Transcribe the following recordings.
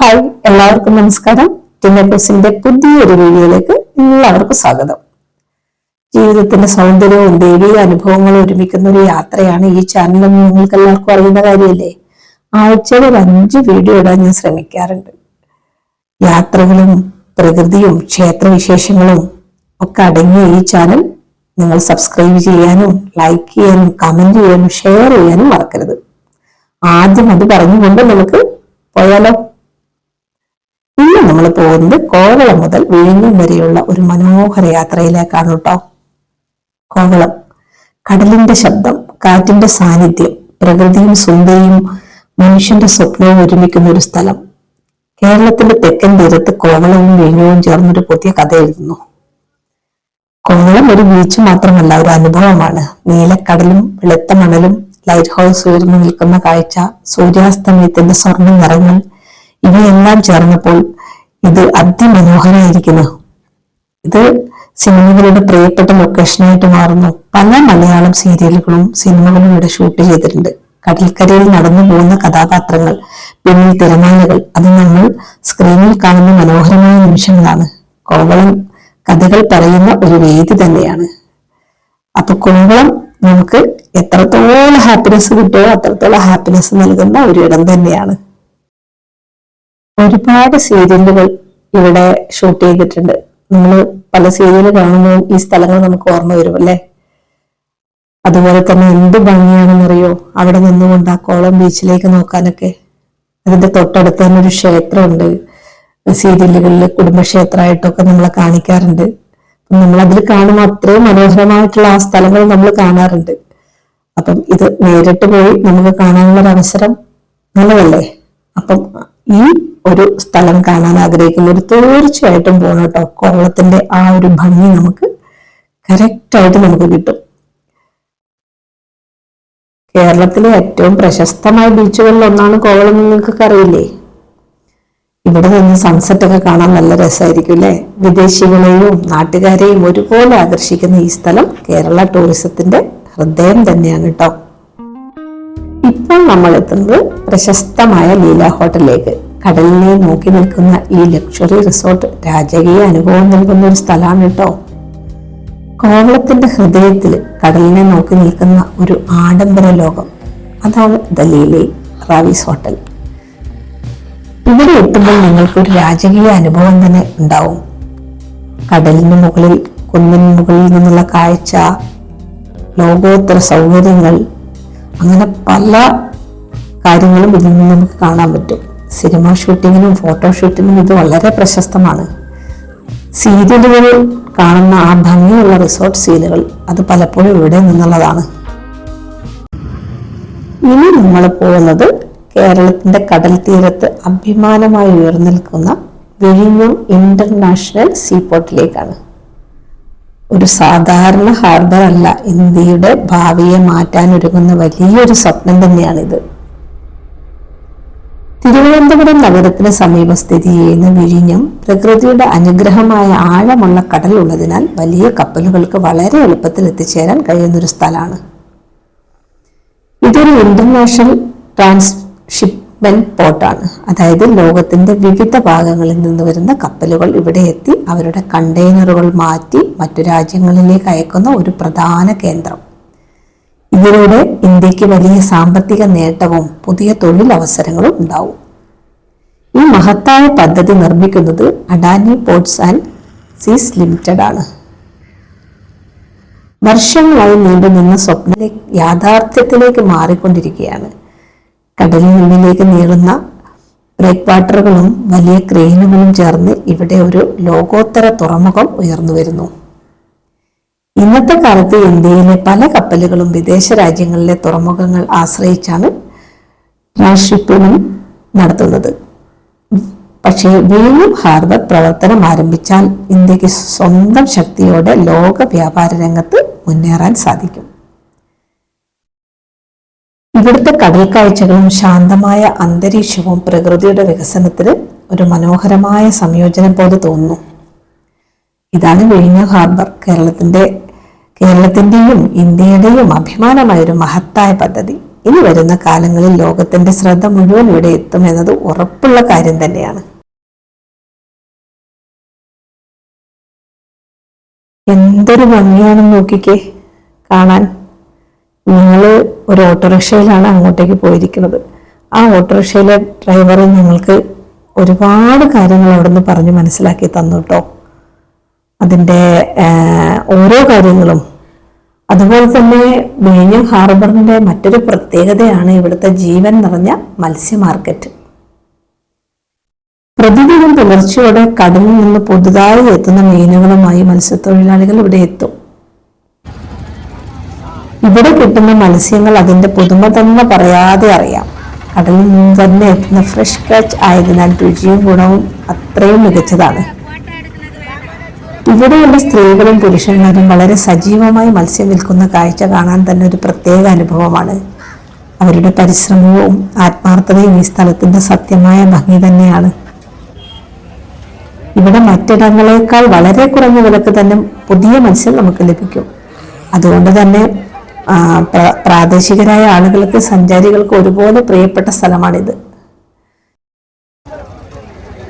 Hi, എല്ലാവർക്കും നമസ്കാരം. ടിന്നക്കോസിന്റെ പുതിയൊരു വീഡിയോയിലേക്ക് എല്ലാവർക്കും സ്വാഗതം. ജീവിതത്തിന്റെ സൗന്ദര്യവും ദൈവിക അനുഭവങ്ങളും ഒരുമിക്കുന്ന ഒരു യാത്രയാണ് ഈ ചാനൽ. നിങ്ങൾക്ക് എല്ലാവർക്കും അറിയുന്ന കാര്യമല്ലേ. ആഴ്ചയിൽ ഒരു 5 വീഡിയോ ഇടാൻ ഞാൻ ശ്രമിക്കാറുണ്ട്. യാത്രകളും പ്രകൃതിയും ക്ഷേത്രവിശേഷങ്ങളും ഒക്കെ അടങ്ങിയ ഈ ചാനൽ നിങ്ങൾ സബ്സ്ക്രൈബ് ചെയ്യാനും ലൈക്ക് ചെയ്യാനും കമന്റ് ചെയ്യാനും ഷെയർ ചെയ്യാനും മറക്കരുത്. ആദ്യം അത് പറഞ്ഞുകൊണ്ട് നമുക്ക് പോയാലോ. ഇന്ന് നമ്മൾ പോകുന്നത് കോവളം മുതൽ വിഴിഞ്ഞം വരെയുള്ള ഒരു മനോഹര യാത്രയിലേക്കാണ് കേട്ടോ. കോവളം കടലിന്റെ ശബ്ദം, കാറ്റിന്റെ സാന്നിധ്യം, പ്രകൃതിയും സുന്ദരിയും മനുഷ്യന്റെ സ്വപ്നവും ഒരുമിക്കുന്ന ഒരു സ്ഥലം. കേരളത്തിന്റെ തെക്കൻ തീരത്ത് കോവളവും വിഴിഞ്ഞവും ചേർന്നൊരു പുതിയ കഥ എഴുതുന്നു. കോവളം ഒരു ബീച്ച് മാത്രമല്ല, ഒരു അനുഭവമാണ്. നീലക്കടലും വെളുത്ത മണലും ലൈറ്റ് ഹൗസ് ഉയർന്നു നിൽക്കുന്ന കാഴ്ച, സൂര്യാസ്തമയത്തിന്റെ സ്വർണ്ണ നിറങ്ങൾ, ഇവയെല്ലാം ചേർന്നപ്പോൾ ഇത് അതിമനോഹരമായിരിക്കുന്നു. ഇത് സിനിമകളുടെ പ്രിയപ്പെട്ട ലൊക്കേഷനായിട്ട് മാറുന്നു. പല മലയാളം സീരിയലുകളും സിനിമകളും ഇവിടെ ഷൂട്ട് ചെയ്തിട്ടുണ്ട്. കടൽക്കരയിൽ നടന്നു പോകുന്ന കഥാപാത്രങ്ങൾ, പിന്നിൽ തിരമാലകൾ, അത് നമ്മൾ സ്ക്രീനിൽ കാണുന്ന മനോഹരമായ നിമിഷങ്ങളാണ്. കോവളം കഥകൾ പറയുന്ന ഒരു വേദി തന്നെയാണ്. അപ്പൊ കോവളം നമുക്ക് എത്രത്തോളം ഹാപ്പിനെസ് കിട്ടുമോ അത്രത്തോളം ഹാപ്പിനെസ് നൽകുന്ന ഒരു ഇടം തന്നെയാണ്. ഒരുപാട് സീരിയലുകൾ ഇവിടെ ഷൂട്ട് ചെയ്തിട്ടുണ്ട്. നമ്മൾ പല സീരിയൽ കാണുമ്പോൾ ഈ സ്ഥലങ്ങൾ നമുക്ക് ഓർമ്മ വരും അല്ലെ. അതുപോലെ തന്നെ എന്ത് ഭംഗിയാണെന്നറിയോ അവിടെ നിന്നുകൊണ്ട് ആ കോവളം ബീച്ചിലേക്ക് നോക്കാനൊക്കെ. അതിന്റെ തൊട്ടടുത്ത് തന്നെ ഒരു ക്ഷേത്രമുണ്ട്. സീരിയലുകളിൽ കുടുംബക്ഷേത്രമായിട്ടൊക്കെ നമ്മളെ കാണിക്കാറുണ്ട്. നമ്മൾ അതിൽ കാണുമ്പോൾ അത്രയും മനോഹരമായിട്ടുള്ള ആ സ്ഥലങ്ങൾ നമ്മൾ കാണാറുണ്ട്. അപ്പം ഇത് നേരിട്ട് പോയി നമുക്ക് കാണാനുള്ള ഒരു അവസരം നല്ലതല്ലേ. അപ്പം ഈ ഒരു സ്ഥലം കാണാൻ ആഗ്രഹിക്കുന്നവർ തീർച്ചയായിട്ടും പോകണം കേട്ടോ. കോവളത്തിന്റെ ആ ഒരു ഭംഗി നമുക്ക് കറക്റ്റായിട്ട് നമുക്ക് കിട്ടും. കേരളത്തിലെ ഏറ്റവും പ്രശസ്തമായ ബീച്ചുകളിൽ ഒന്നാണ് കോവളം. നിങ്ങൾക്കൊക്കെ അറിയില്ലേ. ഇവിടെ നിന്ന് സൺസെറ്റ് ഒക്കെ കാണാൻ നല്ല രസമായിരിക്കും അല്ലെ. വിദേശികളെയും നാട്ടുകാരെയും ഒരുപോലെ ആകർഷിക്കുന്ന ഈ സ്ഥലം കേരള ടൂറിസത്തിന്റെ ഹൃദയം തന്നെയാണ് കേട്ടോ. ഇപ്പോൾ നമ്മൾ എത്തുന്നത് പ്രശസ്തമായ ലീല ഹോട്ടലിലേക്ക്. കടലിനെ നോക്കി നിൽക്കുന്ന ഈ ലക്ഷറി റിസോർട്ട് രാജകീയ അനുഭവം നൽകുന്ന ഒരു സ്ഥലമാണ് കേട്ടോ. കോവളത്തിന്റെ ഹൃദയത്തിൽ കടലിനെ നോക്കി നിൽക്കുന്ന ഒരു ആഡംബര ലോകം, അതാണ് ദ ലീല റാവിസ് ഹോട്ടൽ. ഇവിടെ എത്തുമ്പോൾ നിങ്ങൾക്കൊരു രാജകീയ അനുഭവം തന്നെ ഉണ്ടാവും. കടലിന് മുകളിൽ, കുന്നിന് മുകളിൽ നിന്നുള്ള കാഴ്ച, ലോകോത്തര സൗകര്യങ്ങൾ, അങ്ങനെ പല കാര്യങ്ങളും ഇതിൽ നിന്ന് നമുക്ക് കാണാൻ പറ്റും. സിനിമ ഷൂട്ടിങ്ങിനും ഫോട്ടോഷൂട്ടിനും ഇത് വളരെ പ്രശസ്തമാണ്. സീരിയലുകളിൽ കാണുന്ന ആ ഭംഗിയുള്ള റിസോർട്ട് സീനുകൾ അത് പലപ്പോഴും ഇവിടെ നിന്നുള്ളതാണ്. ഇനി നമ്മൾ പോകുന്നത് കേരളത്തിന്റെ കടൽ തീരത്ത് അഭിമാനമായി ഉയർന്നിൽക്കുന്ന വിഴിഞ്ഞം ഇന്റർനാഷണൽ സീപോർട്ടിലേക്കാണ്. ഒരു സാധാരണ ഹാർബർ അല്ല, ഇന്ത്യയുടെ ഭാവിയെ മാറ്റാനൊരുങ്ങുന്ന വലിയൊരു സ്വപ്നം തന്നെയാണിത്. തിരുവനന്തപുരം നഗരത്തിന് സമീപം സ്ഥിതി ചെയ്യുന്ന വിഴിഞ്ഞം പ്രകൃതിയുടെ അനുഗ്രഹമായ ആഴമുള്ള കടൽ ഉള്ളതിനാൽ വലിയ കപ്പലുകൾക്ക് വളരെ എളുപ്പത്തിൽ എത്തിച്ചേരാൻ കഴിയുന്നൊരു സ്ഥലമാണ്. ഇതൊരു ഇന്റർനാഷണൽ ട്രാൻസ്ഷിപ്മെന്റ് പോർട്ടാണ്. അതായത് ലോകത്തിന്റെ വിവിധ ഭാഗങ്ങളിൽ നിന്ന് വരുന്ന കപ്പലുകൾ ഇവിടെ എത്തി അവരുടെ കണ്ടെയ്നറുകൾ മാറ്റി മറ്റു രാജ്യങ്ങളിലേക്ക് അയക്കുന്ന ഒരു പ്രധാന കേന്ദ്രം. ഇതിലൂടെ ഇന്ത്യക്ക് വലിയ സാമ്പത്തിക നേട്ടവും പുതിയ തൊഴിലവസരങ്ങളും ഉണ്ടാവും. ഈ മഹത്തായ പദ്ധതി നിർമ്മിക്കുന്നത് അഡാനി പോർട്സ് ആൻഡ് സീസ് ലിമിറ്റഡ് ആണ്. വർഷങ്ങളായി നീണ്ടുനിന്ന സ്വപ്നം യാഥാർത്ഥ്യത്തിലേക്ക് മാറിക്കൊണ്ടിരിക്കുകയാണ്. കടലിനുള്ളിലേക്ക് നീളുന്ന ബ്രേക്ക് വാട്ടറുകളും വലിയ ക്രെയിനുകളും ചേർന്ന് ഇവിടെ ഒരു ലോകോത്തര തുറമുഖം ഉയർന്നു വരുന്നു. ഇന്നത്തെ കാലത്ത് ഇന്ത്യയിലെ പല കപ്പലുകളും വിദേശ രാജ്യങ്ങളിലെ തുറമുഖങ്ങൾ ആശ്രയിച്ചാണ് ട്രാൻസ്ഷിപ്പിംഗ് നടത്തുന്നത്. പക്ഷേ വിഴിഞ്ഞം ഹാർബർ പ്രവർത്തനം ആരംഭിച്ചാൽ ഇന്ത്യക്ക് സ്വന്തം ശക്തിയോടെ ലോക വ്യാപാര രംഗത്ത് മുന്നേറാൻ സാധിക്കും. ഇവിടുത്തെ കടൽ കാഴ്ചകളും ശാന്തമായ അന്തരീക്ഷവും പ്രകൃതിയുടെ വികസനത്തിന് ഒരു മനോഹരമായ സംയോജനം പോലെ തോന്നുന്നു. ഇതാണ് വിഴിഞ്ഞം ഹാർബർ. കേരളത്തിന്റെയും ഇന്ത്യയുടെയും അഭിമാനമായ ഒരു മഹത്തായ പദ്ധതി. ഇനി വരുന്ന കാലങ്ങളിൽ ലോകത്തിന്റെ ശ്രദ്ധ മുഴുവൻ ഇവിടെ എത്തും എന്നത് ഉറപ്പുള്ള കാര്യം തന്നെയാണ്. എന്തൊരു ഭംഗിയാണെന്ന് നോക്കിക്കേ കാണാൻ. ഞങ്ങൾ ഒരു ഓട്ടോറിക്ഷയിലാണ് അങ്ങോട്ടേക്ക് പോയിരിക്കുന്നത്. ആ ഓട്ടോറിക്ഷയിലെ ഡ്രൈവർ ഞങ്ങൾക്ക് ഒരുപാട് കാര്യങ്ങൾ അവിടെ നിന്ന് പറഞ്ഞ് മനസ്സിലാക്കി തന്നു കേട്ടോ. അതിൻ്റെ ഓരോ കാര്യങ്ങളും. അതുപോലെ തന്നെ വിഴിഞ്ഞം ഹാർബറിന്റെ മറ്റൊരു പ്രത്യേകതയാണ് ഇവിടുത്തെ ജീവൻ നിറഞ്ഞ മത്സ്യ മാർക്കറ്റ്. പ്രതിദിനം പുലർച്ചയോടെ കടലിൽ നിന്ന് പുതുതായി എത്തുന്ന മീനുകളുമായി മത്സ്യത്തൊഴിലാളികൾ ഇവിടെ എത്തും. ഇവിടെ കിട്ടുന്ന മത്സ്യങ്ങൾ അതിന്റെ പുതുമ തന്നെ പറയാതെ അറിയാം. കടലിൽ നിന്ന് തന്നെ എത്തുന്ന ഫ്രഷ് കാച്ച് ആയതിനാൽ രുചിയും ഗുണവും അത്രയും മികച്ചതാണ്. ഇവിടെയുള്ള സ്ത്രീകളും പുരുഷന്മാരും വളരെ സജീവമായി മത്സ്യം വിൽക്കുന്ന കാഴ്ച കാണാൻ തന്നെ ഒരു പ്രത്യേക അനുഭവമാണ്. അവരുടെ പരിശ്രമവും ആത്മാർത്ഥതയും ഈ സ്ഥലത്തിന്റെ സത്യമായ ഭംഗി തന്നെയാണ്. ഇവിടെ മറ്റിടങ്ങളെക്കാൾ വളരെ കുറഞ്ഞ വിലക്ക് തന്നെ പുതിയ മത്സ്യം നമുക്ക് ലഭിക്കും. അതുകൊണ്ട് തന്നെ പ്രാദേശികരായ ആളുകൾക്ക്, സഞ്ചാരികൾക്ക് ഒരുപോലെ പ്രിയപ്പെട്ട സ്ഥലമാണിത്.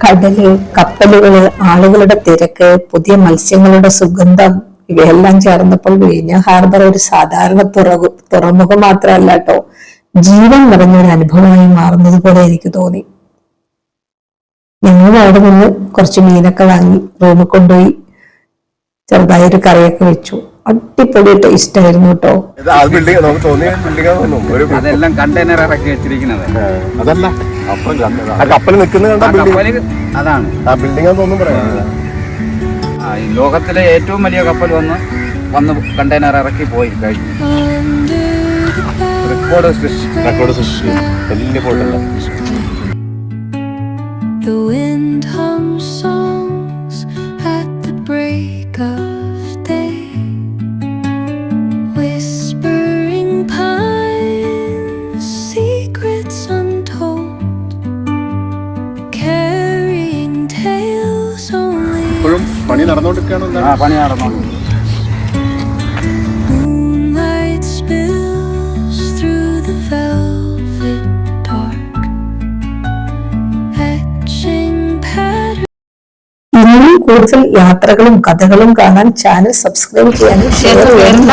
കടല്, കപ്പലുകള്, ആളുകളുടെ തിരക്ക്, പുതിയ മത്സ്യങ്ങളുടെ സുഗന്ധം ഇവയെല്ലാം ചേർന്നപ്പോൾ വിഴിഞ്ഞം ഹാർബർ ഒരു സാധാരണ തുറമുഖം മാത്രമല്ല കേട്ടോ, ജീവൻ നിറഞ്ഞൊരു അനുഭവമായി മാറുന്നത് പോലെ എനിക്ക് തോന്നി. ഞങ്ങൾ അവിടെ നിന്ന് കുറച്ച് മീനൊക്കെ വാങ്ങി റൂമിൽ കൊണ്ടുപോയി ചെറുതായൊരു കറിയൊക്കെ വെച്ചു. അടിപൊളി ടേസ്റ്റ് ആയിരുന്നു കേട്ടോ. അതെല്ലാം കണ്ടെയ്നർ ഇറക്കി വെച്ചിരിക്കുന്നത്. അതല്ല കപ്പൽ നിൽക്കുന്നത് അതാണ് ലോകത്തിലെ ഏറ്റവും വലിയ കപ്പൽ വന്ന് കണ്ടെയ്നർ ഇറക്കി പോയി കഴിഞ്ഞു. റെക്കോർഡ് സൃഷ്ടി വലിയ പോട്ടല്ല. The wind hums songs at the break of day, whispering pines, secrets untold, carrying tales only. ഇപ്പോഴും പണി നടന്നുകൊണ്ടിരിക്കുകയാണോ? പണി നടന്നു. Moonlight spills through the velvet dark. ഇനിയും കൂടുതൽ യാത്രകളും കഥകളും കാണാൻ ചാനൽ സബ്സ്ക്രൈബ് ചെയ്യാനും ഷെയർ ചെയ്യാനും